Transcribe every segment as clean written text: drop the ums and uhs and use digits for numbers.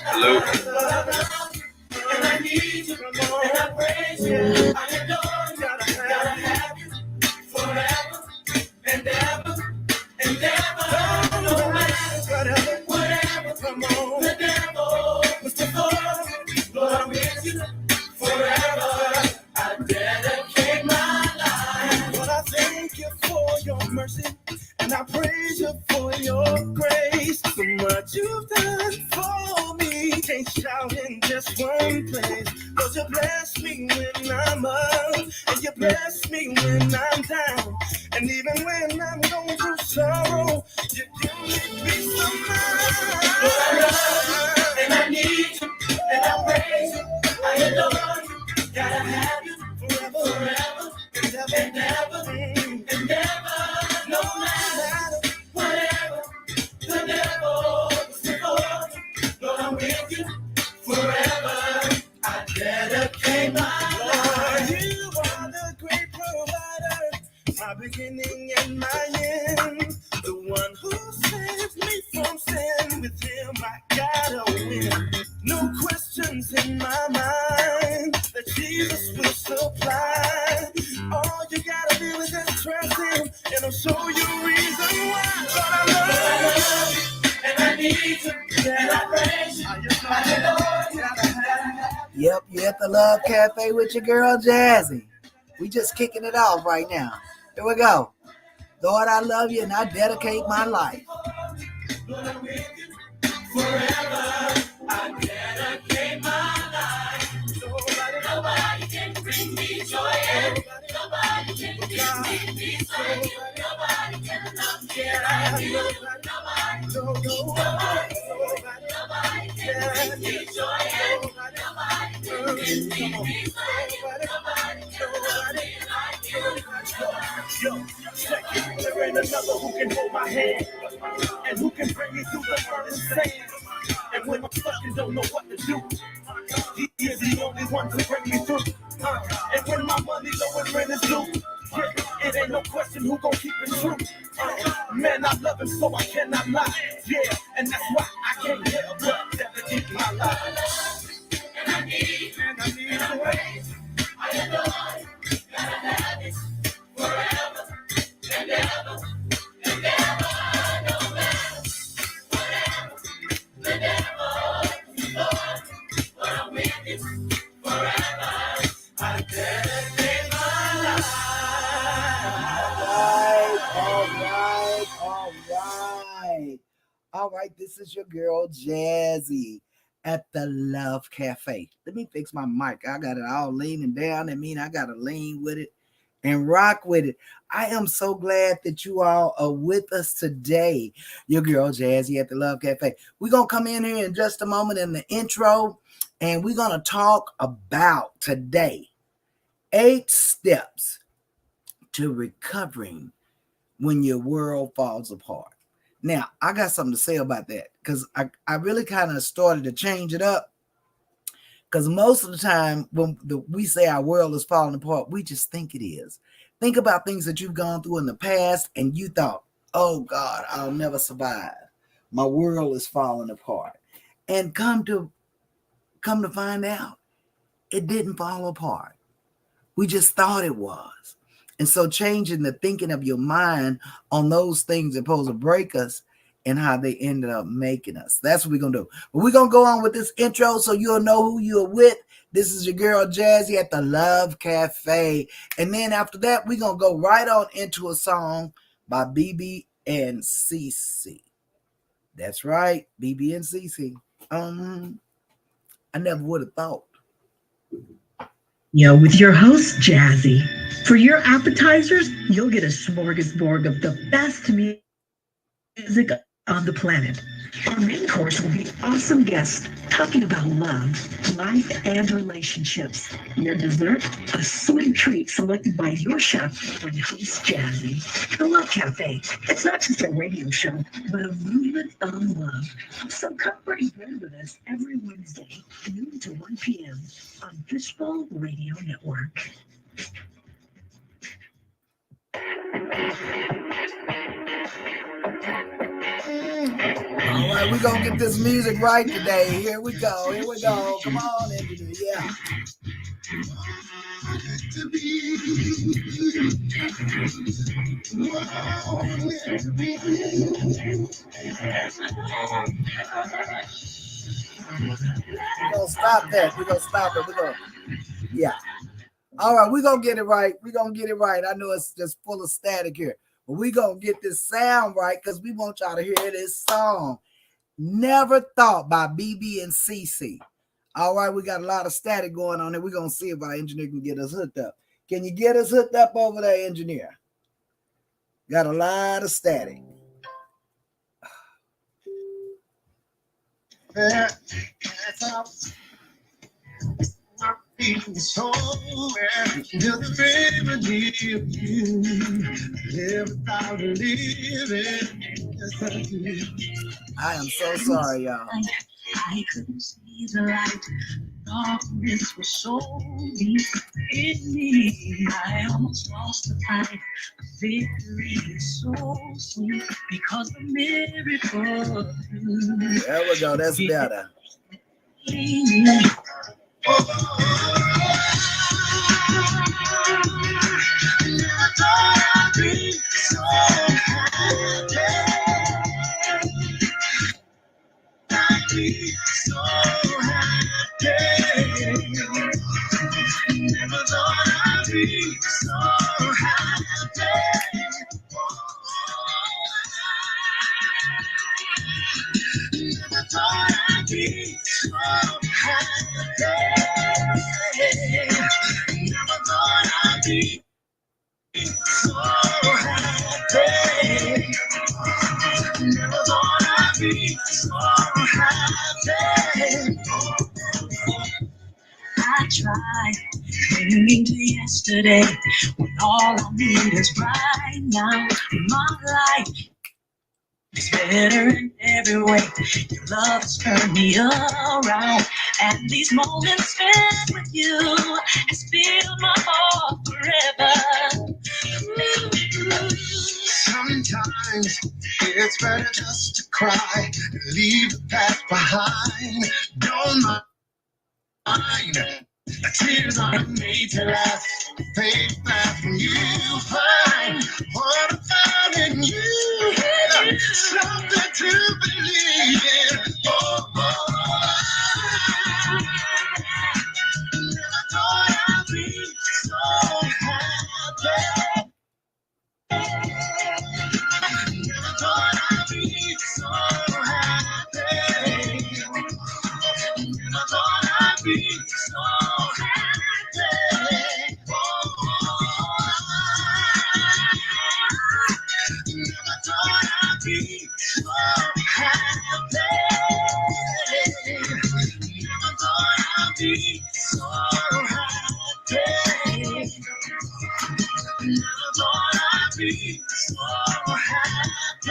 Hello. And I need you, and I praise you, I adore you, gotta have you forever and ever and ever. No matter whatever, come on, the devil was before, Lord, I'm with you forever. I dedicate my life. Lord, I thank you for your mercy, and I praise you for your grace. So much you've done for me, can't shout in just one place. Cause you bless me when I'm up, and you bless me when I'm down. And even when I'm going through sorrow, you give me peace of mind. Lord, I love you, and I need you, and I praise you, I adore you, gotta have you forever, forever, and ever, and ever. No matter whatever the devil is before, Lord, I'm with you forever. I dedicate my life. You are the great provider, my beginning and my end. The one who saves me from sin. With him I gotta win. No questions in my mind that Jesus will supply. All you gotta do is just trust him, and I'll show you reason why. But I love you, and I need you, and I praise you, I adore you. Yep, you're at the Love Cafe with your girl Jazzy. We just kicking it off right now. Here we go. Lord, I love you, and I dedicate my life. Lord, I'm with you forever. I dedicate my life. Nobody can bring me joy, and nobody can give me peace like you. Nobody can love me like you. Nobody can bring me joy, and nobody can give me peace like you. Nobody can love me like you. Yo, check it. There ain't another who can hold my hand and who can bring me through the burning sand. And when I'm stuck and don't know what to do, he is the only one to bring me through. And when my money low and rent is due, yeah, it ain't no question who gon' keep it true. Man, I love him so I cannot lie. Yeah, and that's why I can't help but dedicate my life. And I need to praise. I adore you, gotta have it forever and ever and ever. No matter whatever the devil is Lord, but I'm with you forever. I dedicate my life. All right, this is your girl Jazzy at the Love Cafe. Let me fix my mic. I got it all leaning down. That means I got to lean with it and rock with it. I am so glad that you all are with us today. Your girl Jazzy at the Love Cafe. We're going to come in here in just a moment in the intro, and we're going to talk about today 8 steps to recovering when your world falls apart. Now, I got something to say about that because I really kind of started to change it up, because most of the time when we say our world is falling apart, we just think it is. Think about things that you've gone through in the past and you thought, oh God, I'll never survive. My world is falling apart. And come to find out, it didn't fall apart. We just thought it was. And so changing the thinking of your mind on those things that supposed to break us and how they ended up making us. That's what we're going to do. But we're going to go on with this intro so you'll know who you're with. This is your girl Jazzy at the Love Cafe. And then after that, we're going to go right on into a song by BB and CC. That's right, BB and CC. I never would have thought. Yo, with your host, Jazzy. For your appetizers, you'll get a smorgasbord of the best music on the planet. Our main course will be awesome guests talking about love, life, and relationships. Your dessert, a sweet treat selected by your chef and host, Jazzy. The Love Cafe. It's not just a radio show, but a movement on love. So come break bread with us every Wednesday, noon to 1 p.m. on Fishbowl Radio Network. All right, we're gonna get this music right today. Here we go. Here we go. Come on, engineer. Yeah. We're gonna stop that. We're gonna stop it. We're gonna, yeah. All right, we're gonna get it right. We're gonna get it right. I know it's just full of static here, but we're gonna get this sound right because we want y'all to hear this song. Never Thought by BB and CC. All right, we got a lot of static going on there. We're gonna see if our engineer can get us hooked up. Can you get us hooked up over there, engineer? Got a lot of static. So you're the remedy of you. Live without living. Yes, I do. I am so sorry, y'all. I couldn't see the light. Darkness was so deep in me. I almost lost the fight. Victory is so sweet because the miracle of you. There we go. That's better. Never thought I'd be so happy. Never thought I'd be so happy. Never thought I'd be so happy. Never thought I'd be so happy. I tried clinging to yesterday when all I need is right now. My life is better in every way. Your love has turned me around, and these moments spent with you has filled my heart forever. Sometimes it's better just to cry and leave the past behind. Don't mind. The tears are made to last. Fade fast when you find what I found in you. Something to believe in. Oh, oh, oh. Never thought I'd be so happy. Never thought I'd be so happy. Never thought I'd be so happy. Never thought I'd be so happy. Never thought I'd be so happy. Never thought I'd be so happy.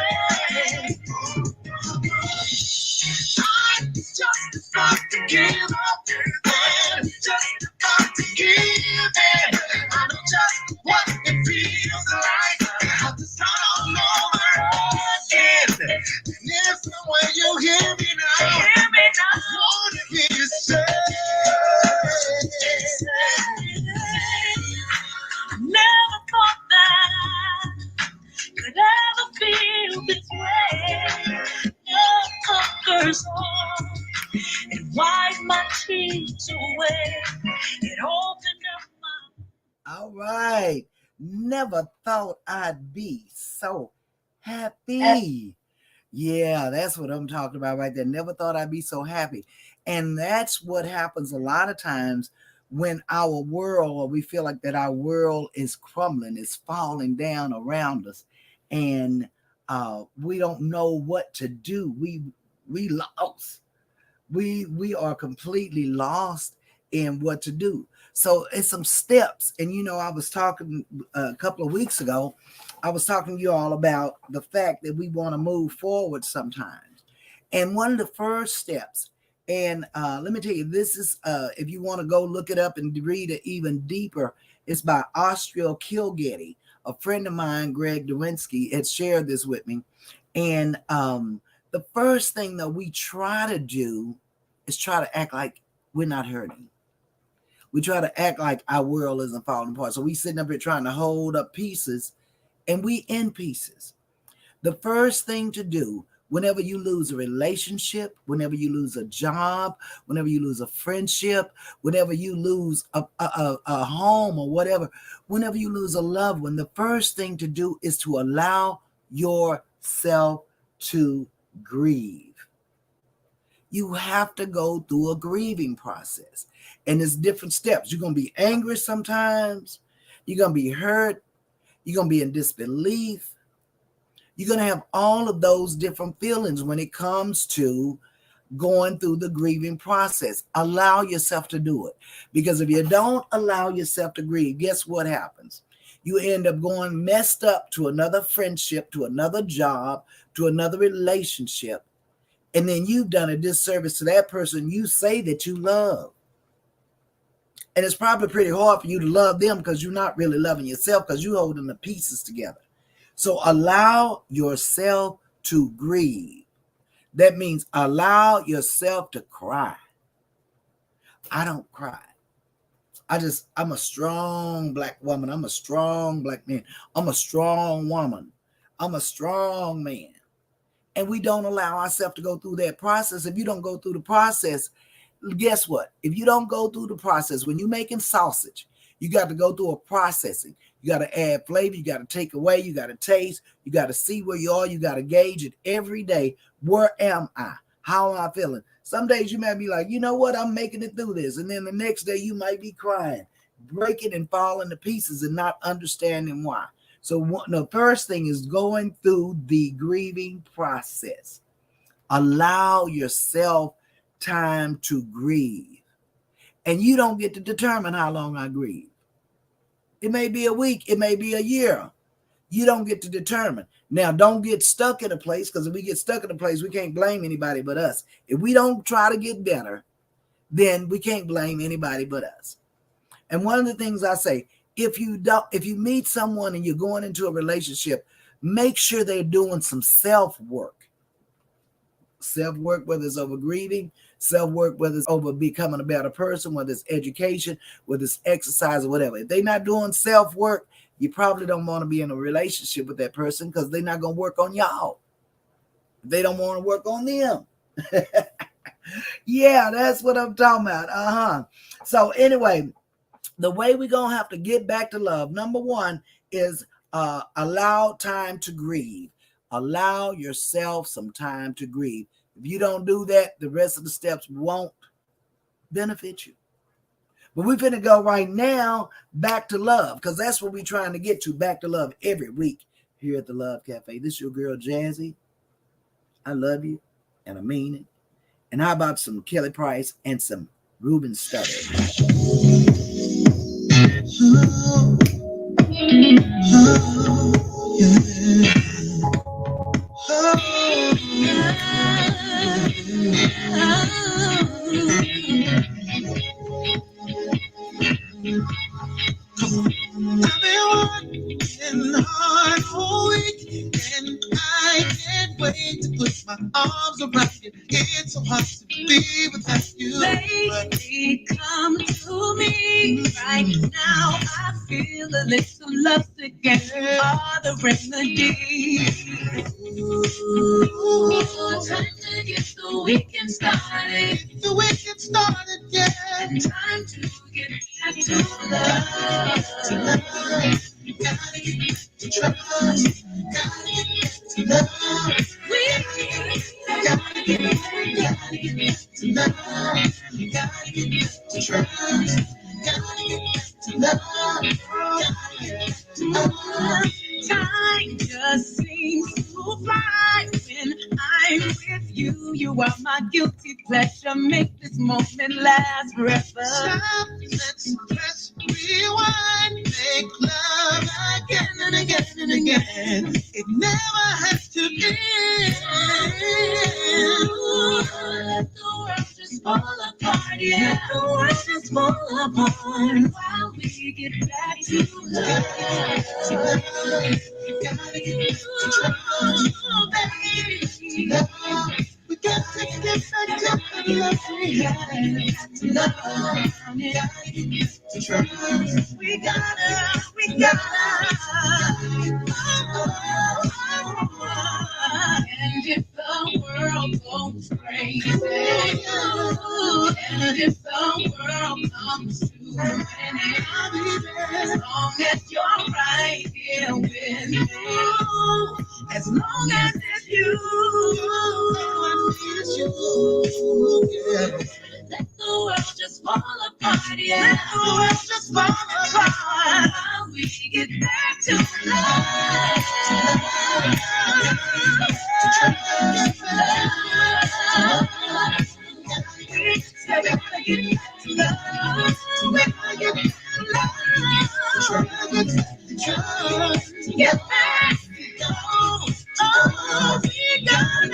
I'm just about to give up, and just about to give in. I know just what it feels like. I have to start all over again. And if somewhere you hear me now, I wanna hear you say, I never thought that I could ever feel this way. Love conquers all. It wiped my tears away. It opened up my. All right. Never thought I'd be so happy. Yeah, that's what I'm talking about right there. Never thought I'd be so happy. And that's what happens a lot of times when our world, or we feel like that our world is crumbling, is falling down around us, and we don't know what to do. We lost. We are completely lost in what to do. So it's some steps. And I was talking a couple of weeks ago, I was talking to you all about the fact that we want to move forward sometimes. And one of the first steps, and let me tell you, this is, if you want to go look it up and read it even deeper, it's by Austral Kilgetty. A friend of mine, Greg Durinsky, had shared this with me. And The first thing that we try to do is try to act like we're not hurting. We try to act like our world isn't falling apart. So we sitting up here trying to hold up pieces, and we in pieces. The first thing to do whenever you lose a relationship, whenever you lose a job, whenever you lose a friendship, whenever you lose a home or whatever, whenever you lose a loved one, the first thing to do is to allow yourself to grieve. You have to go through a grieving process. And there's different steps. You're going to be angry sometimes. You're going to be hurt. You're going to be in disbelief. You're going to have all of those different feelings when it comes to going through the grieving process. Allow yourself to do it. Because if you don't allow yourself to grieve, guess what happens? You end up going messed up to another friendship, to another job, to another relationship. And then you've done a disservice to that person you say that you love. And it's probably pretty hard for you to love them because you're not really loving yourself because you're holding the pieces together. So allow yourself to grieve. That means allow yourself to cry. I don't cry. I'm a strong black woman. I'm a strong black man. I'm a strong woman. I'm a strong man. And we don't allow ourselves to go through that process. If you don't go through the process, guess what? If you don't go through the process, when you're making sausage, you got to go through a processing. You got to add flavor. You got to take away. You got to taste. You got to see where you are. You got to gauge it every day. Where am I? How am I feeling? Some days you might be like, you know what? I'm making it through this. And then the next day you might be crying, breaking and falling to pieces and not understanding why. So the first thing is going through the grieving process. Allow yourself time to grieve. And you don't get to determine how long I grieve. It may be a week. It may be a year. You don't get to determine. Now, don't get stuck in a place, because if we get stuck in a place, we can't blame anybody but us. If we don't try to get better, then we can't blame anybody but us. And one of the things I say, if you meet someone and you're going into a relationship, make sure they're doing some self-work. Self-work, whether it's over grieving, self-work, whether it's over becoming a better person, whether it's education, whether it's exercise or whatever. If they're not doing self-work, you probably don't want to be in a relationship with that person because they're not going to work on y'all. They don't want to work on them. Yeah, that's what I'm talking about. So anyway, the way we're going to have to get back to love, number one, is allow time to grieve. Allow yourself some time to grieve. If you don't do that, the rest of the steps won't benefit you. But we're going to go right now back to love, because that's what we're trying to get to, back to love every week here at the Love Cafe. This is your girl, Jazzy. I love you, and I mean it. And how about some Kelly Price and some Ruben Studdard? I've been working hard all week, and I can't wait to put my arms around you. It's so hard to be without you. Baby, come to me right now. I feel a little love again. Are the remedy. Time to get the weekend started. The weekend started, yeah. And time to get back to love. You gotta get back to trust. Gotta get back to love. We Gotta get back to love. You gotta get back to trust. Gotta get back to love. Gotta get back to love. time just seems to fly when I'm with you. You are my guilty pleasure. Make this moment last forever. Stop, let's press rewind. Make love again and again and again. It never has to end. Let the world just fall apart. Yeah, let the world just fall apart while we get back to love. You gotta get to trust, baby. We gotta. And if the world goes crazy, and if the world comes to an end, as long as you're right here with me, as long as it's you, let the world just fall apart, yeah. Let the world just fall apart. We get back to love. We gotta get back to love. We gotta get back to love. Get back. Oh, we gotta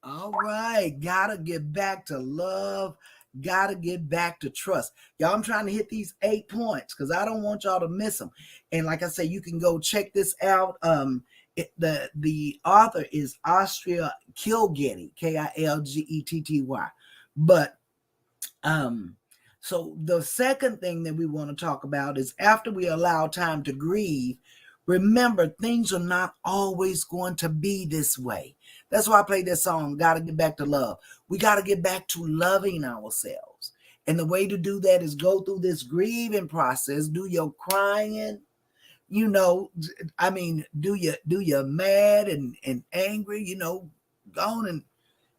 All right, gotta get back to love, gotta get back to trust. Y'all, I'm trying to hit these 8 points because I don't want y'all to miss them. And like I say, you can go check this out. The author is Austria Kilgetty, Kilgetty. But so the second thing that we want to talk about is after we allow time to grieve, remember things are not always going to be this way. That's why I played that song, Gotta Get Back to Love. We got to get back to loving ourselves. And the way to do that is go through this grieving process, do your crying, you know, I mean, do your mad and angry, you know, go on and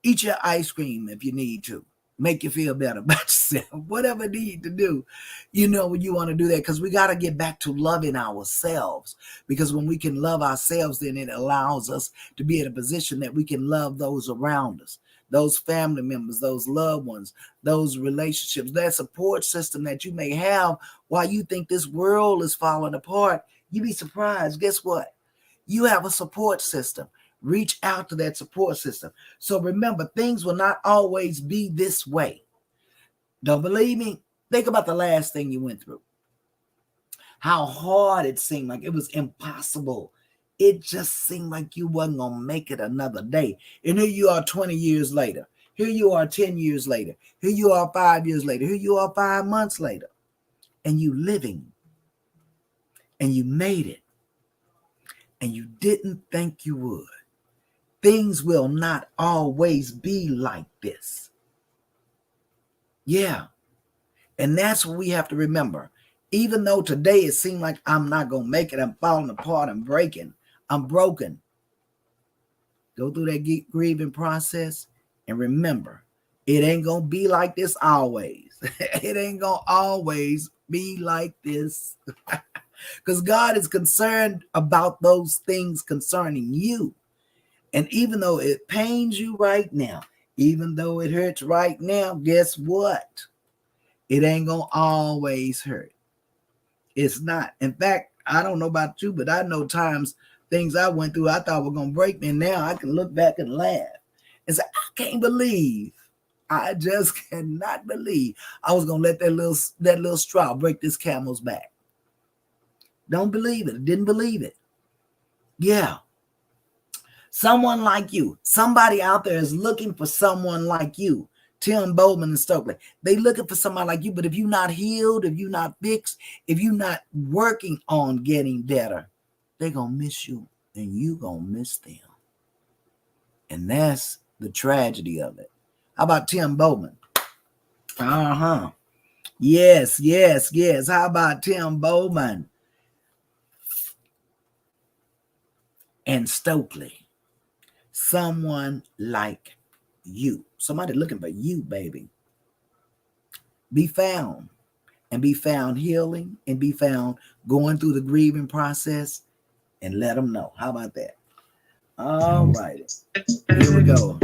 eat your ice cream if you need to. Make you feel better about yourself, whatever you need to do, you know, when you want to do that, because we got to get back to loving ourselves, because when we can love ourselves, then it allows us to be in a position that we can love those around us, those family members, those loved ones, those relationships, that support system that you may have while you think this world is falling apart. You'd be surprised. Guess what? You have a support system. Reach out to that support system. So remember, things will not always be this way. Don't believe me? Think about the last thing you went through. How hard it seemed, like it was impossible. It just seemed like you wasn't going to make it another day. And here you are 20 years later. Here you are 10 years later. Here you are 5 years later. Here you are 5 months later. And you living. And you made it. And you didn't think you would. Things will not always be like this. Yeah. And that's what we have to remember. Even though today it seemed like I'm not going to make it, I'm falling apart, I'm breaking, I'm broken. Go through that grieving process and remember, it ain't going to be like this always. It ain't going to always be like this. Because God is concerned about those things concerning you. And even though it pains you right now, even though it hurts right now, guess what? It ain't going to always hurt. It's not. In fact, I don't know about you, but I know times things I went through I thought were going to break me. And now I can look back and laugh and say, I just cannot believe I was going to let that little straw break this camel's back. Don't believe it. Didn't believe it. Yeah. Someone like you, somebody out there is looking for someone like you. Tim Bowman and Stokely, they looking for somebody like you. But if you're not healed, if you're not fixed, if you're not working on getting better, they're going to miss you and you going to miss them. And that's the tragedy of it. How about Tim Bowman? Yes. How about Tim Bowman and Stokely? Someone like you. Somebody looking for you, baby. Be found. And be found healing. And be found going through the grieving process. And let them know. How about that? All right. Here we go.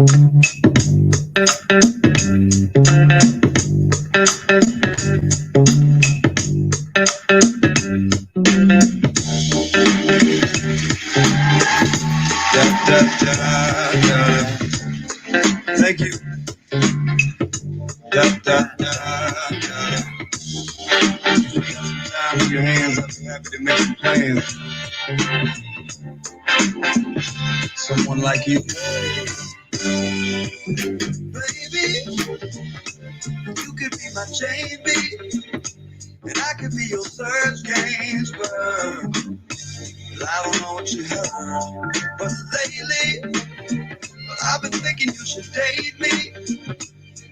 like you. Da, da, da, da. Time with your hands up, happy to make some plans. Someone like you. Baby, you could be my JB, and I could be your Serge Gainsbourg. But I don't know what you heard, but lately, I've been thinking you should date me,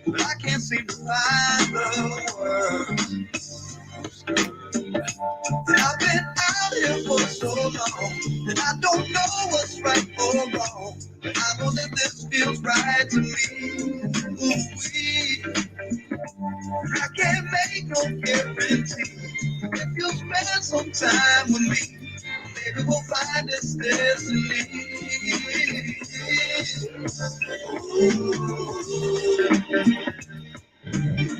but I can't seem to find the words. And I've been out here for so long, and I don't know what's right or wrong, but I know that this feels right to me. Ooh-wee. I can't make no guarantee. If you spend some time with me, maybe we'll find this destiny.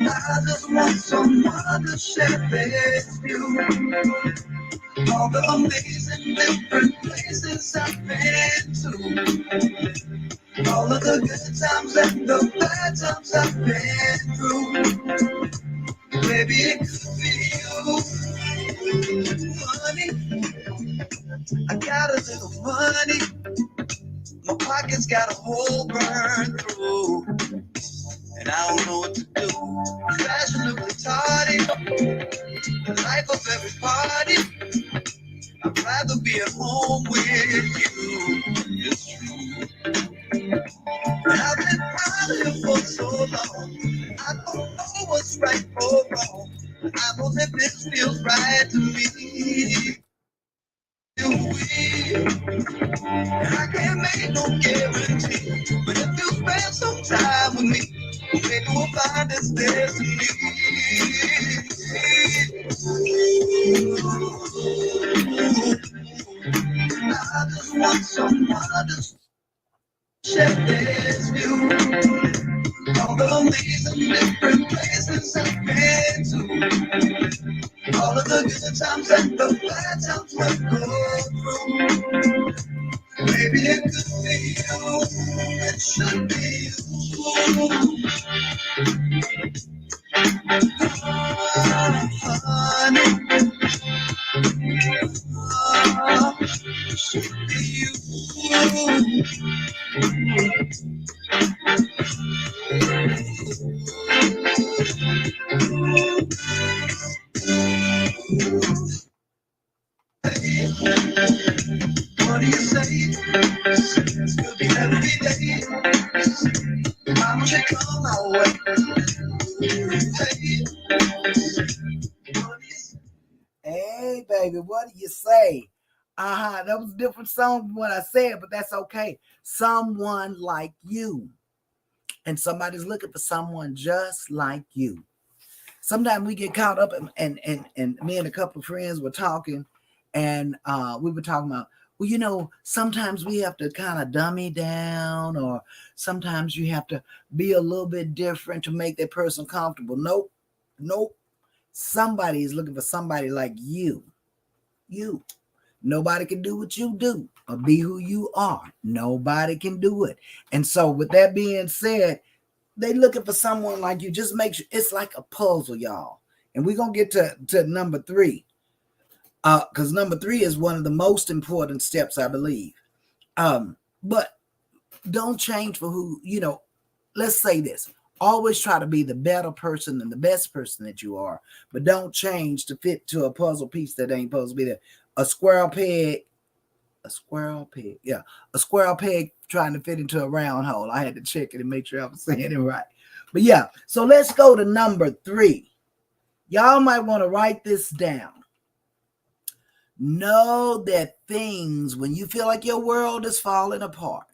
I just want someone to share with you. All the amazing different places I've been to. All of the good times and the bad times I've been through. Maybe it could be you. Money, I got a little money. My pocket's got a hole burned through. And I don't know what to do. Fashionably tardy, the life of every party. I'd rather be at home with you. It's true. And I've been out here for so long. I don't know what's right or wrong. I know that this feels right to me. I can't make no guarantee, but if you spend some time with me, maybe we'll find this destiny. I just want someone to share this view. All the amazing different places I've been to. All of the good times and the bad times we've gone through. Maybe it could be you, it should be you. Honey, it should be you. What do you say? It's gonna be every day. Mama should come my way. Hey, baby, what do you say? That was a different song from what I said, but that's okay. Someone like you. And somebody's looking for someone just like you. Sometimes we get caught up and me and a couple of friends were talking, and we were talking about, well, you know, sometimes we have to kind of dummy down, or sometimes you have to be a little bit different to make that person comfortable. Nope. Somebody is looking for somebody like you. You. Nobody can do what you do or be who you are. Nobody can do it. And so with that being said, they looking for someone like you. Just make sure it's like a puzzle, y'all. And we're going to get to number 3. Because number 3 is one of the most important steps, I believe. But don't change for who, you know, let's say this. Always try to be the better person and the best person that you are, but don't change to fit to a puzzle piece that ain't supposed to be there. A square peg trying to fit into a round hole. I had to check it and make sure I was saying it right. But yeah, so let's go to number 3. Y'all might want to write this down. Know that things, when you feel like your world is falling apart,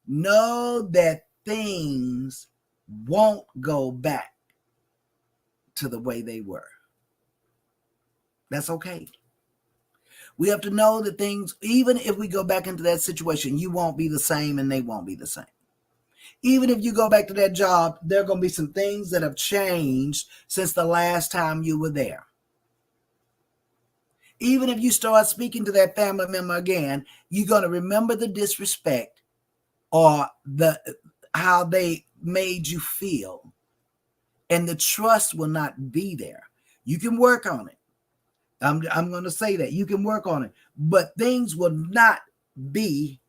know that things won't go back to the way they were. That's okay. We have to know that things, even if we go back into that situation, you won't be the same and they won't be the same. Even if you go back to that job, there are going to be some things that have changed since the last time you were there. Even if you start speaking to that family member again, you're going to remember the disrespect or how they made you feel, and the trust will not be there. You can work on it. I'm going to say that you can work on it, but things will not be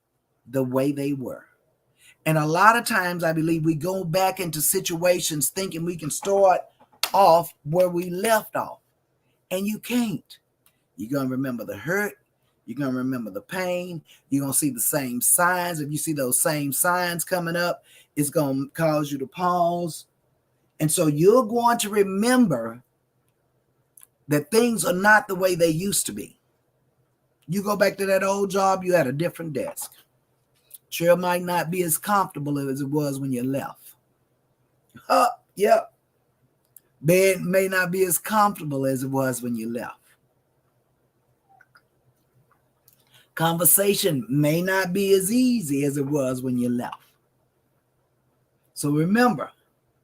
the way they were. And a lot of times I believe we go back into situations thinking we can start off where we left off, and you can't. You're going to remember the hurt. You're going to remember the pain. You're going to see the same signs. If you see those same signs coming up, it's going to cause you to pause. And so you're going to remember that things are not the way they used to be. You go back to that old job, you had a different desk. Sure, it might not be as comfortable as it was when you left. Yep. Bed may not be as comfortable as it was when you left. Conversation may not be as easy as it was when you left. So remember,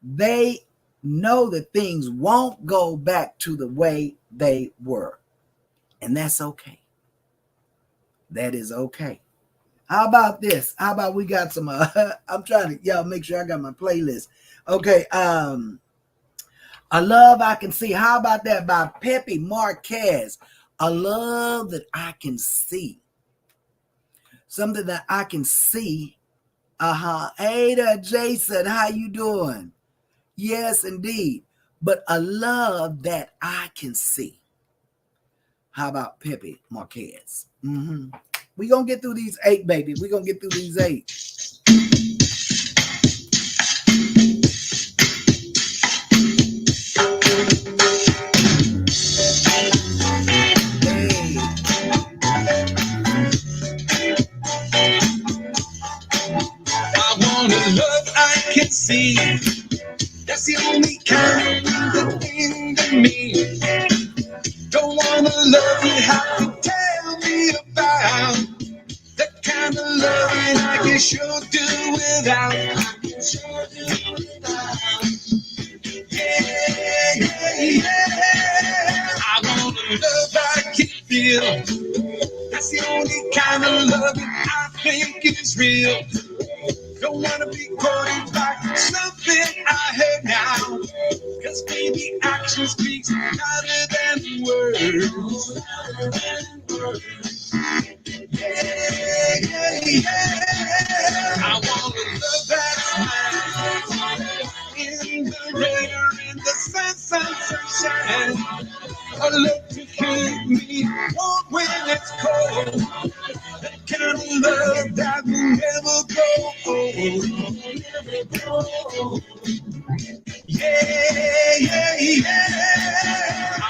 they know that things won't go back to the way they were. And that's okay. That is okay. How about this? How about we got some, I'm trying to, y'all make sure I got my playlist. Okay. A Love I Can See. How about that by Pepe Marquez? A love that I can see. Something that I can see. Hey there, Jason. How you doing? Yes, indeed. But a love that I can see. How about Pepe Marquez? We're going to get through these 8, baby. We're going to get through these 8. I want a love I can see. That's the only kind of thing to me. Don't want a love you have to tell me about. The kind of loving I can sure do without. Yeah. I want a love I can feel. That's the only kind of loving I think is real. Don't wanna be quoted by something I heard now. Cause baby, action speaks louder than words. I want a love that's mine. In the rain or in the sunshine. A love to keep me warm when it's cold. That kind of love that will never grow old. Yeah. I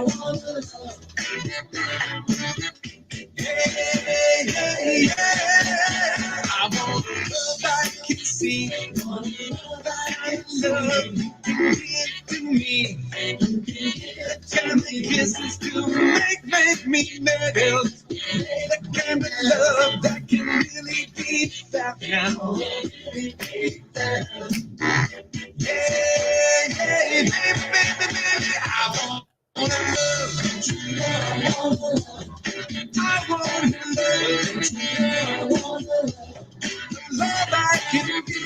want love. Yeah. I want love I can see. Love you can give to me. The kind of kisses to make me melt. The kind of love that can really be that now. Yeah, baby, I want love. I want love. Love I can give.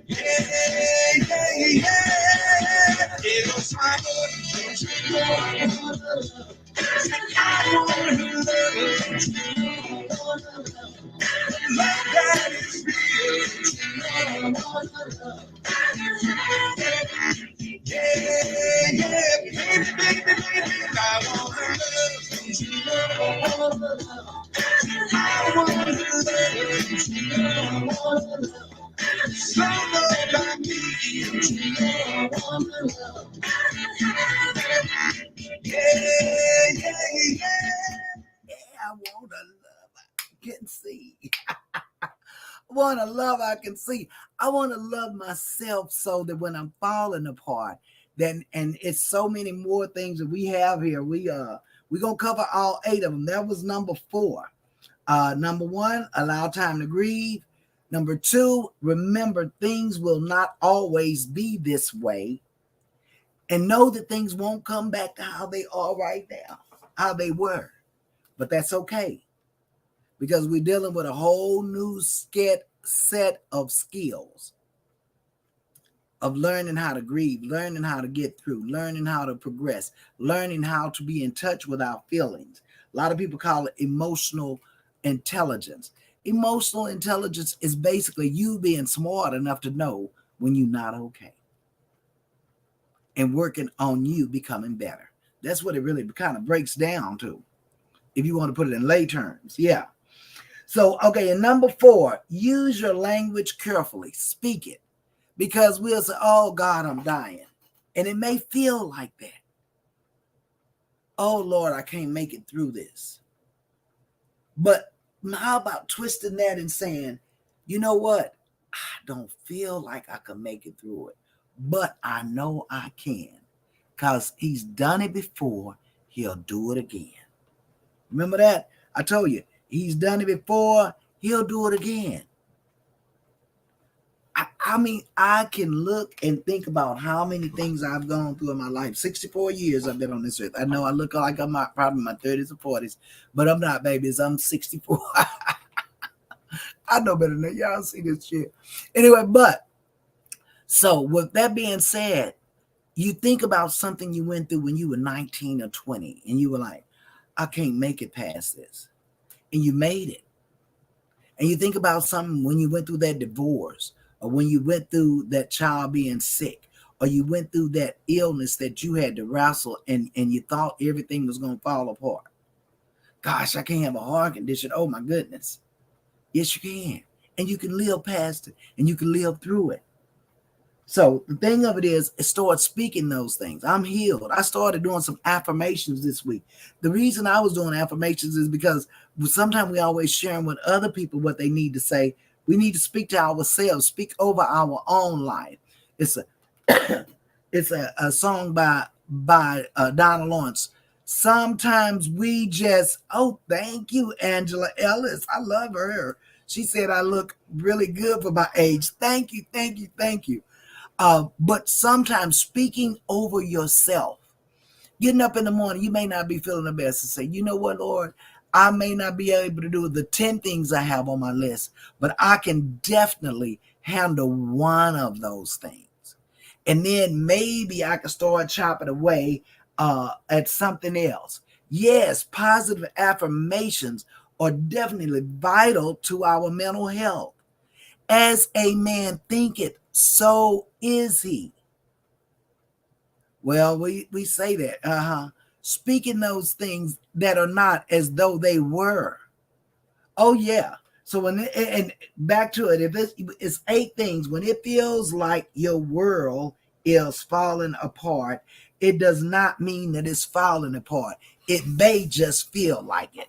Yeah. It was my love. I want love. Love that is real. Yeah, baby, I want love. I want love. So love I need. Yeah. I want a love I can see. I want a love I can see. I want to love myself so that when I'm falling apart, then, and it's so many more things that we have here. We're gonna cover all 8 of them. That was number 4. Number 1, allow time to grieve. Number 2, remember things will not always be this way. And know that things won't come back to how they are right now, how they were. But that's okay. Because we're dealing with a whole new set of skills of learning how to grieve, learning how to get through, learning how to progress, learning how to be in touch with our feelings. A lot of people call it emotional intelligence. Emotional intelligence is basically you being smart enough to know when you're not okay and working on you becoming better. That's what it really kind of breaks down to, if you want to put it in lay terms. Yeah. So, okay, and number 4, use your language carefully. Speak it. Because we'll say, oh, God, I'm dying. And it may feel like that. Oh, Lord, I can't make it through this. But how about twisting that and saying, you know what? I don't feel like I can make it through it. But I know I can. Because he's done it before. He'll do it again. Remember that? I told you. He's done it before. He'll do it again. I mean, I can look and think about how many things I've gone through in my life. 64 years I've been on this earth. I know I look like I'm probably in my 30s or 40s, but I'm not, babies. I'm 64. I know better than that. Y'all see this shit. Anyway, but so with that being said, you think about something you went through when you were 19 or 20, and you were like, I can't make it past this. And you made it. And you think about something when you went through that divorce, or when you went through that child being sick, or you went through that illness that you had to wrestle and you thought everything was going to fall apart. Gosh, I can't have a heart condition. Oh, my goodness. Yes, you can. And you can live past it, and you can live through it. So the thing of it is, start speaking those things. I'm healed. I started doing some affirmations this week. The reason I was doing affirmations is because sometimes we always sharing with other people what they need to say. We need to speak to ourselves, speak over our own life. It's a song by Donna Lawrence. Sometimes we just, oh, thank you, Angela Ellis. I love her. She said I look really good for my age. Thank you, thank you, thank you. But sometimes speaking over yourself, getting up in the morning, you may not be feeling the best, and say, you know what, Lord, I may not be able to do the 10 things I have on my list, but I can definitely handle one of those things. And then maybe I can start chopping away at something else. Yes, positive affirmations are definitely vital to our mental health. As a man thinketh, so is he. Well, we say that. Speaking those things that are not as though they were. Oh, yeah. So and back to it, if it's 8 things, when it feels like your world is falling apart, it does not mean that it's falling apart. It may just feel like it.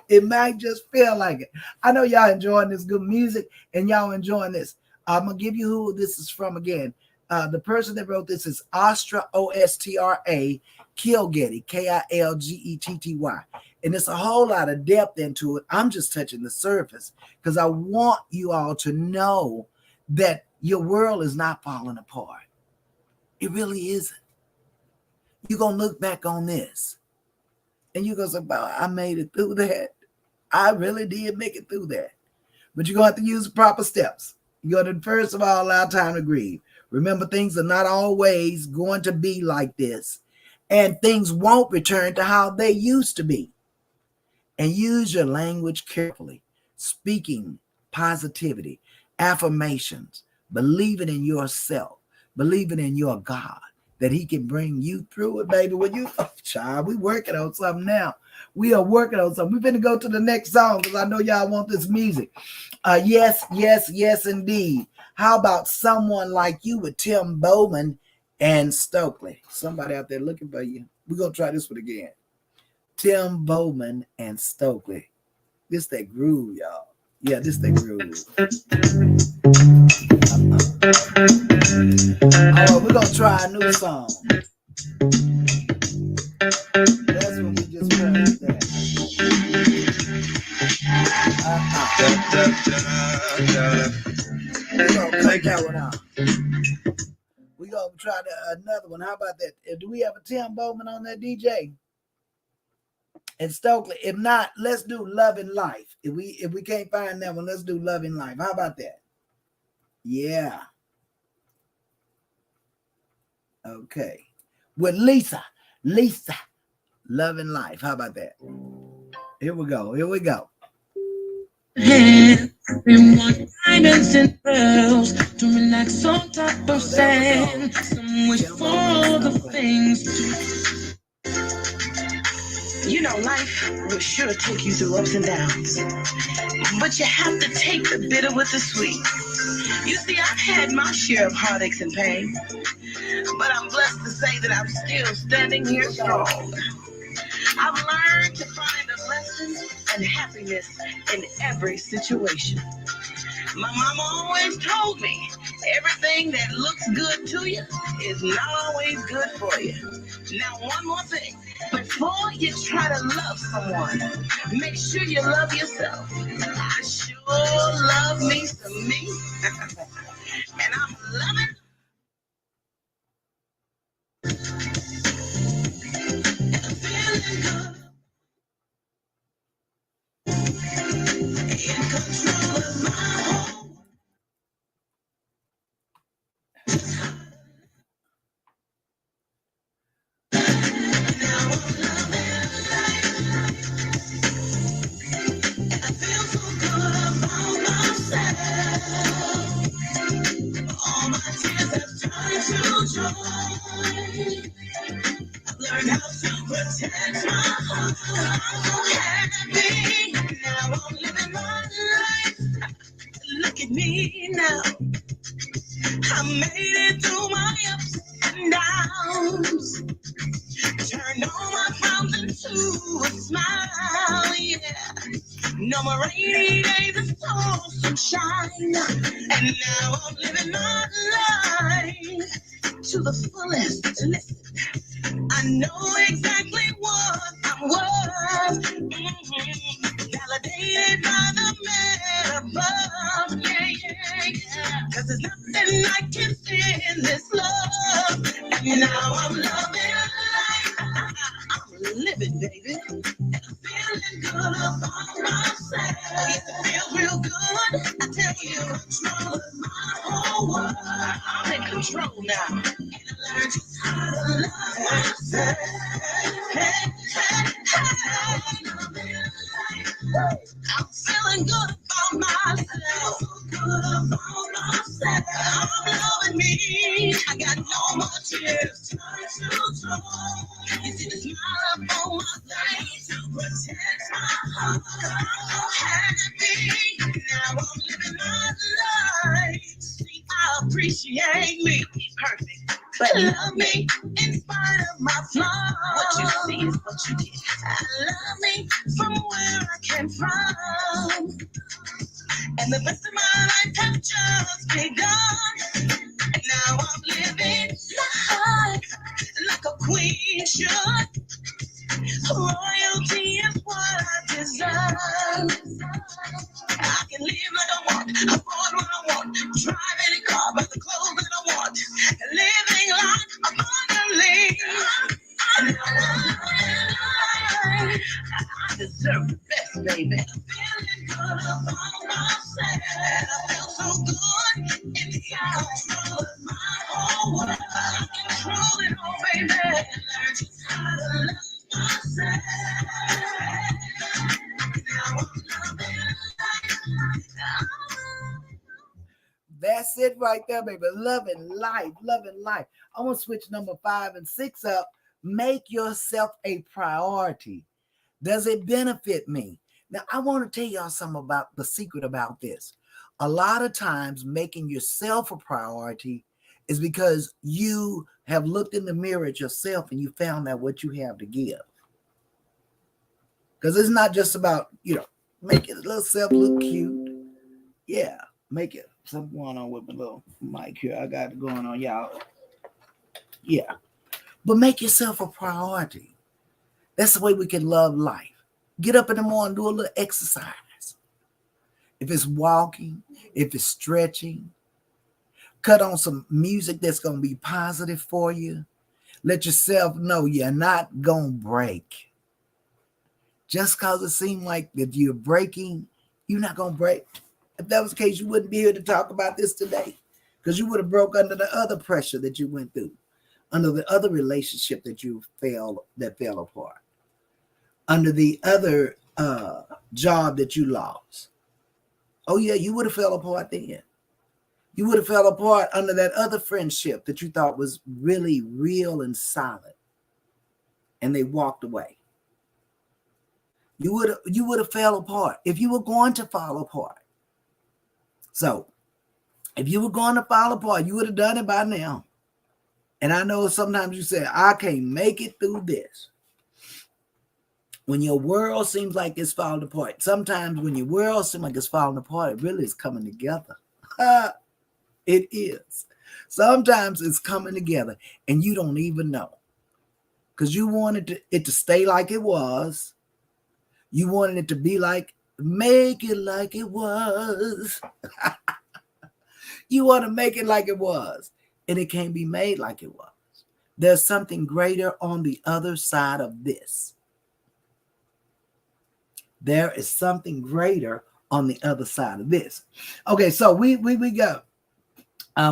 It might just feel like it. I know y'all enjoying this good music and y'all enjoying this. I'm going to give you who this is from again. The person that wrote this is Ostra, O-S-T-R-A, Kilgetty, K-I-L-G-E-T-T-Y. And there's a whole lot of depth into it. I'm just touching the surface because I want you all to know that your world is not falling apart. It really isn't. You're going to look back on this and you're going to say, wow, I made it through that. I really did make it through that. But you're going to have to use the proper steps. You're going to, first of all, allow time to grieve. Remember, things are not always going to be like this. And things won't return to how they used to be. And use your language carefully. Speaking positivity, affirmations, believing in yourself, believing in your God, that he can bring you through it, baby. When you, child, we working on something now. We are working on something. We're going to go to the next song because I know y'all want this music. Yes, yes, yes, indeed. How about Someone Like You with Tim Bowman and Stokely? Somebody out there looking for you. We're going to try this one again. Tim Bowman and Stokely. This that groove, y'all. Yeah, this that groove. All right, we're going to try a new song. That's what we just played there. We're gonna cut that one out. We're gonna try another one. How about that? Do we have a Tim Bowman on that, DJ? And Stokely. If not, let's do Love and Life. If we can't find that one, let's do Love and Life. How about that? Yeah. Okay. With Lisa. Love and Life. How about that? Here we go. Hands, we want diamonds and pearls to relax on top of sand. Some wish for all the things. You know, life will sure take you through ups and downs, but you have to take the bitter with the sweet. You see, I've had my share of heartaches and pain, but I'm blessed to say that I'm still standing here strong. I've learned to find a lesson and happiness in every situation. My mama always told me everything that looks good to you is not always good for you. Now, one more thing. Before you try to love someone, make sure you love yourself. I sure love me some me, and I'm loving. Feeling good. In control of my home. Now I'm loving life. And I feel so good about myself. All my tears have turned to joy. I've learned how to protect my heart. I'm so happy. Now I'm living my life. Look at me now. I made it through my ups and downs. Turned all my frowns into a smile, yeah. No more rainy days, it's all sunshine. And now I'm living my life to the fullest. Listen, I know exactly what I'm worth. Validated by the man above. Yeah. 'Cause there's nothing I can see in this love. And now I'm loving life. I'm living, baby. And I'm feeling good about myself. Yes, it feels real good. I tell you, control of my whole world. I'm in control now. And I learned just how to love myself. Hey. I'm feeling good about myself. Good about myself. I'm loving me. I got no more tears. Turn to joy. You see the smile up on my face to protect my heart. I'm so happy. Now I'm living my life. See, I appreciate me. Perfect. But love me in spite of my flaws. What you see is what you get. I love me from where I came from. And the best of my life have just begun. And now I'm living life like a queen should. Royalty is what I deserve. I can live like I want, afford what I want, drive any car, buy the clothes that I want, living life abundantly. And I deserve the best, baby. I'm feeling good about myself. I feel so good in the control of my whole world. I control it all, baby. And learn just how to love myself. Now I'm loving life. That's it right there, baby. Loving life. I'm gonna switch number 5 and 6 up. Make yourself a priority. Does it benefit me? Now, I want to tell y'all something about the secret about this. A lot of times, making yourself a priority is because you have looked in the mirror at yourself and you found out what you have to give. Because it's not just about, making little self look cute. Yeah, make it. Something going on with my little mic here. I got it going on, y'all. Yeah. But make yourself a priority. That's the way we can love life. Get up in the morning, do a little exercise. if it's walking, if it's stretching, cut on some music that's going to be positive for you. Let yourself know you're not going to break. Just because it seems like if you're breaking, you're not going to break. If that was the case, you wouldn't be here to talk about this today, because you would have broke under the other pressure that you went through, under the other relationship that fell apart, under the other job that you lost. Oh yeah, you would have fell apart then. You would have fell apart under that other friendship that you thought was really real and solid, and they walked away. You would have fell apart if you were going to fall apart. So if you were going to fall apart, you would have done it by now. And I know sometimes you say, I can't make it through this. When your world seems like it's falling apart, sometimes when your world seems like it's falling apart, it really is coming together. It is. Sometimes it's coming together and you don't even know, because you wanted it to stay like it was. You wanted it to be like, make it like it was. You want to make it like it was, and it can't be made like it was. There's something greater on the other side of this. There is something greater on the other side of this. Okay, so we go.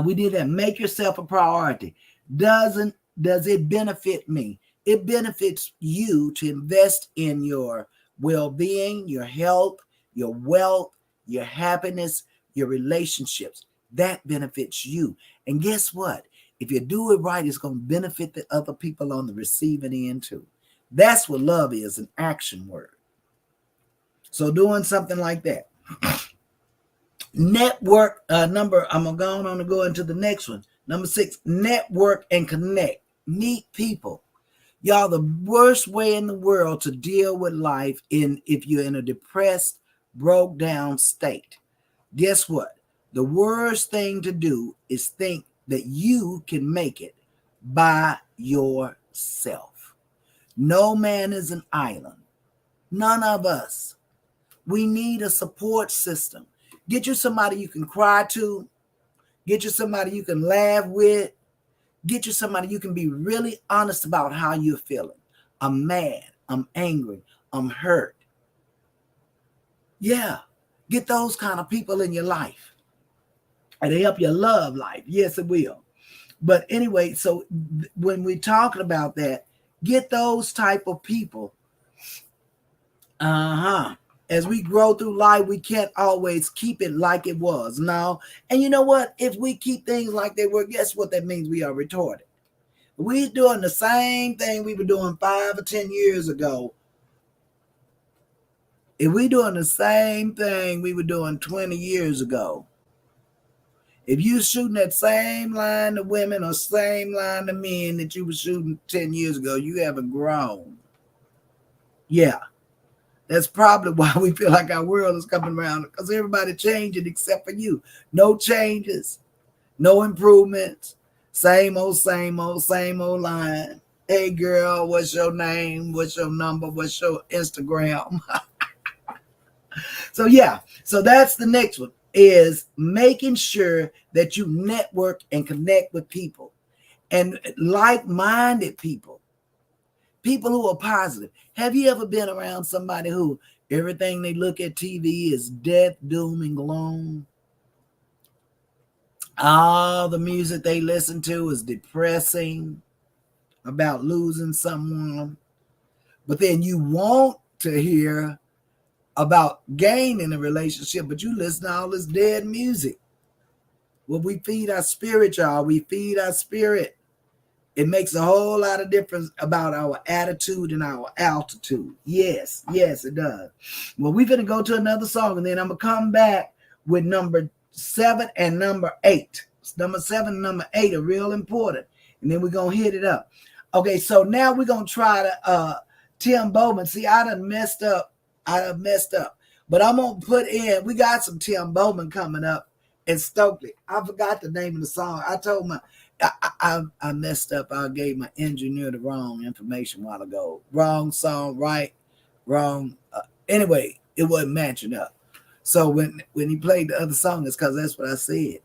We did that. Make yourself a priority. Does it benefit me? It benefits you to invest in your well-being, your health, your wealth, your happiness, your relationships. That benefits you. And guess what? If you do it right, it's going to benefit the other people on the receiving end too. That's what love is, an action word. So doing something like that. Network, I'm going to go into the next one. Number 6, network and connect. Meet people. Y'all, the worst way in the world to deal with life if you're in a depressed, broke down state. Guess what? The worst thing to do is think that you can make it by yourself. No man is an island. None of us. We need a support system. Get you somebody you can cry to. Get you somebody you can laugh with. Get you somebody you can be really honest about how you're feeling. I'm mad. I'm angry. I'm hurt. Yeah. Get those kind of people in your life. And they help your love life. Yes, it will. But anyway, so when we're talking about that, get those type of people. As we grow through life, we can't always keep it like it was. No. And you know what? If we keep things like they were, guess what that means? We are retarded. We're doing the same thing we were doing 5 or 10 years ago. If we're doing the same thing we were doing 20 years ago, if you're shooting that same line to women or same line to men that you were shooting 10 years ago, you haven't grown. Yeah. That's probably why we feel like our world is coming around, because everybody changing except for you. No changes, no improvements. Same old line. Hey girl, what's your name? What's your number? What's your Instagram? So yeah, so that's the next one, is making sure that you network and connect with people, and like-minded people. People who are positive. Have you ever been around somebody who everything they look at TV is death, doom, and gloom? All the music they listen to is depressing, about losing someone. But then you want to hear about gaining a relationship, but you listen to all this dead music. Well, we feed our spirit, y'all. We feed our spirit. It makes a whole lot of difference about our attitude and our altitude. Yes, it does. Well, we're going to go to another song, and then I'm going to come back with number 7 and number 8. Number 7 and number 8 are real important, and then we're going to hit it up. Okay, so now we're going to try to Tim Bowman. See, I done messed up. But I'm going to put in, we got some Tim Bowman coming up in Stokely. I forgot the name of the song. I told my... I messed up. I gave my engineer the wrong information a while ago. Wrong song, right? Wrong. Anyway, it wasn't matching up. So when he played the other song, it's because that's what I said.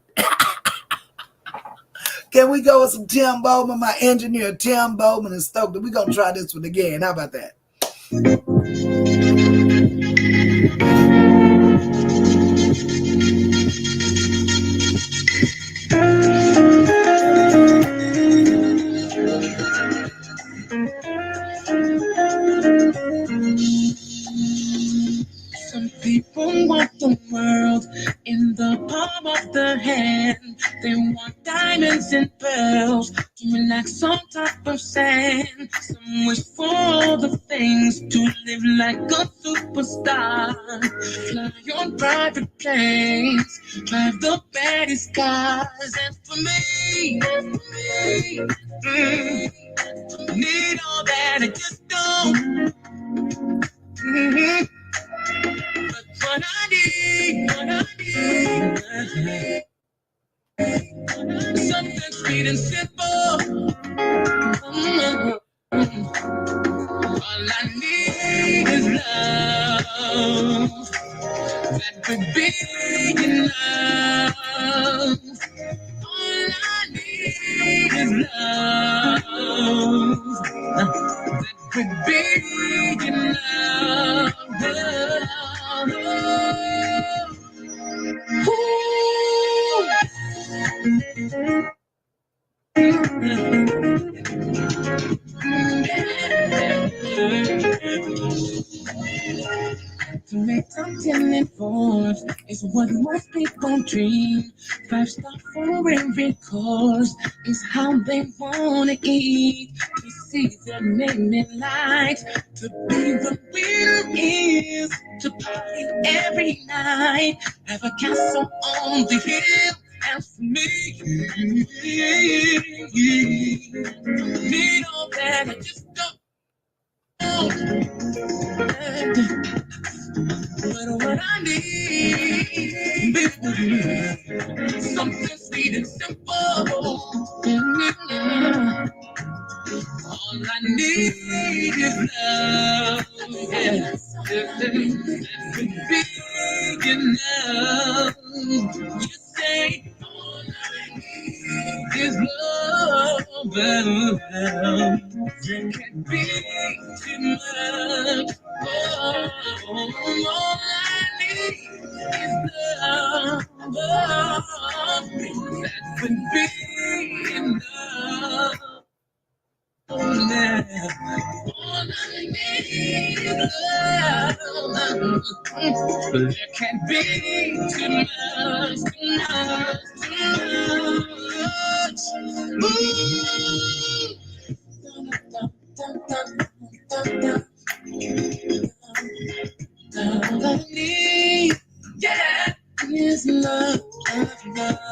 Can we go with some Tim Bowman, my engineer, Tim Bowman and Stokely? We're going to try this one again. How about that? Some people want the world in the palm of their hand. They want diamonds and pearls to relax on top of sand. Some wish for all the things to live like a superstar. Fly on private planes, drive the baddest cars. And for me, need all that I just don't. But what I need, something sweet and simple. All I need is love. That could be enough. All I need is love. That could be enough. To make something in force is what most people dream. 5-star foreign because is how they wanna eat. To see their name in lights, to be the winner is to party every night. Have a castle on the hill. And for me, need all that I just don't. But what I need, baby, something sweet and simple. All I need is love. Yeah. That could be enough. You say all I need is love. That can be too much. Oh, all I need is love. That could be enough. Oh, yeah. All I need is love. There can't be too much, too much, too much. All I need, yeah, is love, love.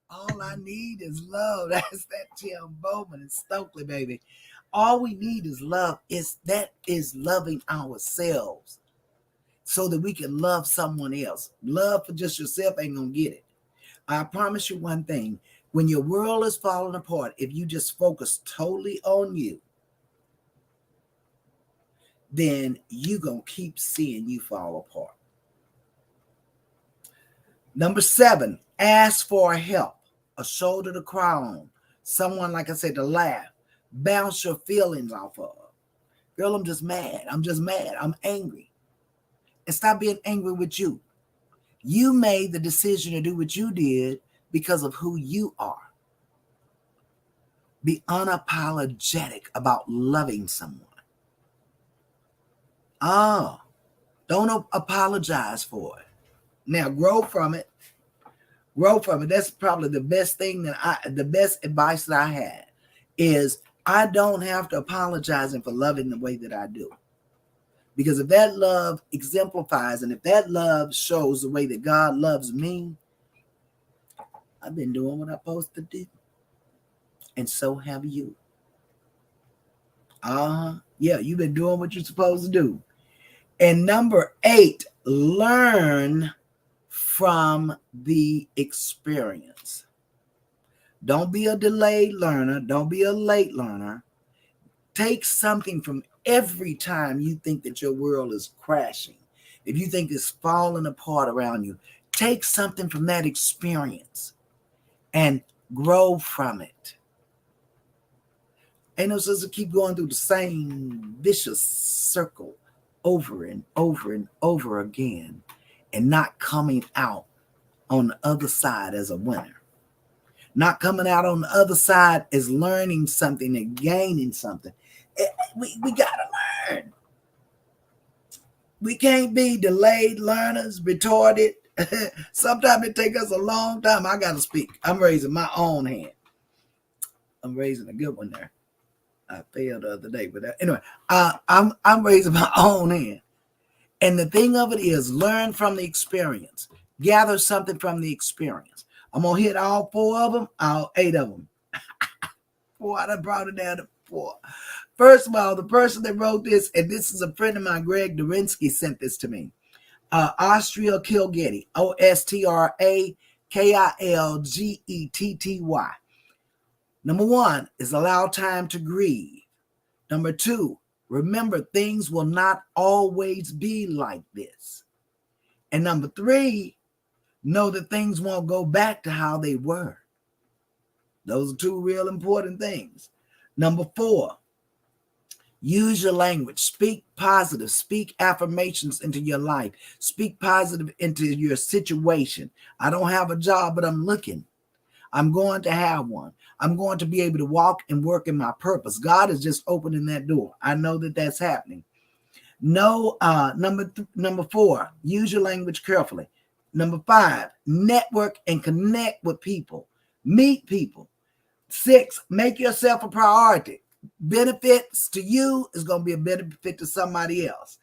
All I need is love. That's that Tim Bowman and Stokely, baby. All we need is love. That is loving ourselves so that we can love someone else. Love for just yourself ain't gonna get it. I promise you one thing. When your world is falling apart, if you just focus totally on you, then you're gonna keep seeing you fall apart. Number 7, ask for help. A shoulder to cry on. Someone, like I said, to laugh. Bounce your feelings off of. Girl, I'm just mad. I'm angry. And stop being angry with you. You made the decision to do what you did because of who you are. Be unapologetic about loving someone. Don't apologize for it. Now, grow from it. That's probably the best thing the best advice that I had is I don't have to apologize for loving the way that I do. Because if that love exemplifies and if that love shows the way that God loves me, I've been doing what I'm supposed to do. And so have you. Yeah, you've been doing what you're supposed to do. And number 8, learn from the experience. Don't be a delayed learner. Don't be a late learner. Take something from every time you think that your world is crashing. If you think it's falling apart around you, take something from that experience and grow from it. Ain't no sense to keep going through the same vicious circle over and over and over again and not coming out on the other side as a winner. Not coming out on the other side as learning something and gaining something. We got to learn. We can't be delayed learners, retarded. Sometimes it takes us a long time. I got to speak. I'm raising my own hand. I'm raising a good one there. I failed the other day, but anyway, I'm raising my own hand. And the thing of it is, learn from the experience. Gather something from the experience. I'm going to hit all 4 of them, all 8 of them. 4, I done brought it down to 4. First of all, the person that wrote this, and this is a friend of mine, Greg Dorinsky, sent this to me. Austria Kilgetty, OSTRAKILGETTY. Number 1 is allow time to grieve. Number 2, remember things will not always be like this. And number 3, know that things won't go back to how they were. Those are 2 real important things. Number 4, use your language. Speak positive. Speak affirmations into your life. Speak positive into your situation. I don't have a job, but I'm looking. I'm going to have one. I'm going to be able to walk and work in my purpose. God is just opening that door. I know that that's happening. No, number 4, use your language carefully. Number 5, network and connect with people. Meet people. 6, make yourself a priority. Benefits to you is going to be a benefit to somebody else.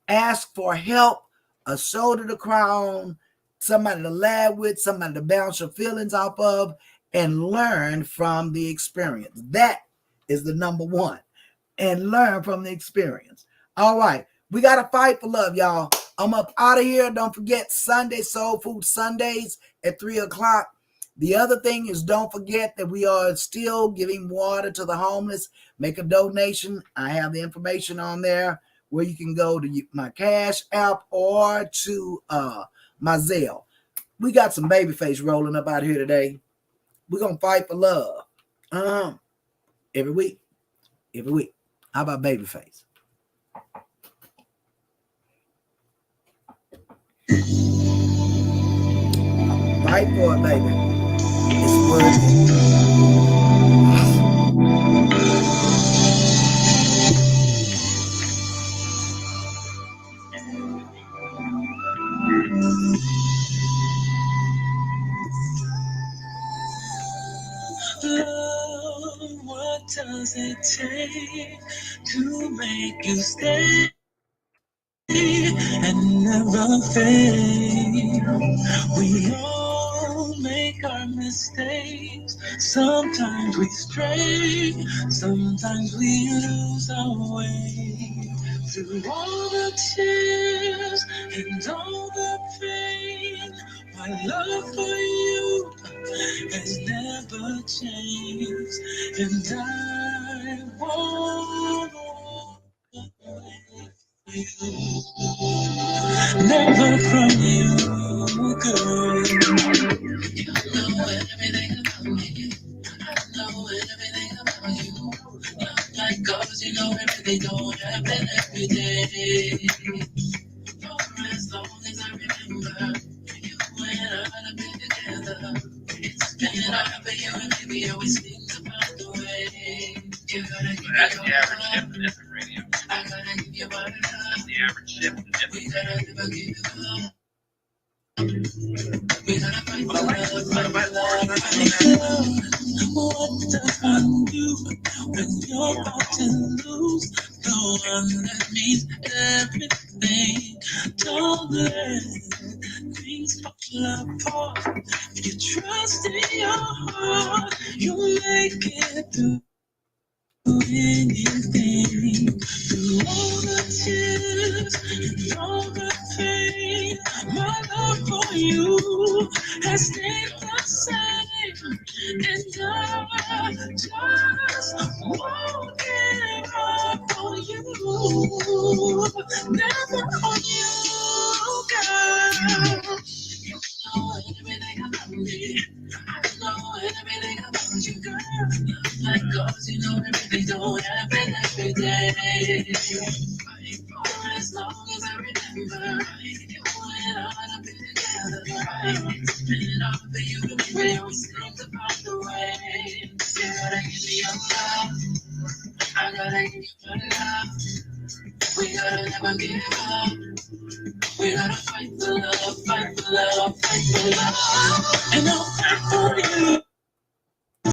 Ask for help, a shoulder to cry on, somebody to laugh with, somebody to bounce your feelings off of, and learn from the experience. That is the number 1. And learn from the experience. All right. We got to fight for love, y'all. I'm up out of here. Don't forget Sunday, Soul Food Sundays at 3 o'clock. The other thing is, don't forget that we are still giving water to the homeless. Make a donation. I have the information on there where you can go to my Cash App or to my Zelle. We got some Babyface rolling up out here today. We're going to fight for love. Every week. How about Babyface? Fight for it, baby. It's worth it. Love, what does it take to make you stay and never fade? We all make our mistakes. Sometimes we stray, sometimes we lose our way. Through all the tears and all the pain, my love for you has never changed, and I won't walk away from you, never from you, girl. You know everything about me. I know everything about you. Like cause you know everything don't happen every day. For as long as I remember, you and I have been together. It's been hard for you and baby always think about the way. You gotta give me your heart. I gotta give you my love. We gotta never give you up. We gotta fight for love, fight for love, fight for love. What does one do when you're about to lose the one that means everything? Don't let things things fall apart. If you trust in your heart, you'll make it through anything. Through all the tears and all the pain, my love for you has stayed the same. And I just won't give up on you. Never on you, girl. You know everything about me. I know everything about you, girl. Like cause you know everything don't happen every day. For as long as I remember, you and I have been together. It's been all for you to be real. We think about the way. You gotta give me your love. I gotta give you your love. We gotta never give up. We gotta fight for love, fight for love, fight for love. And I'll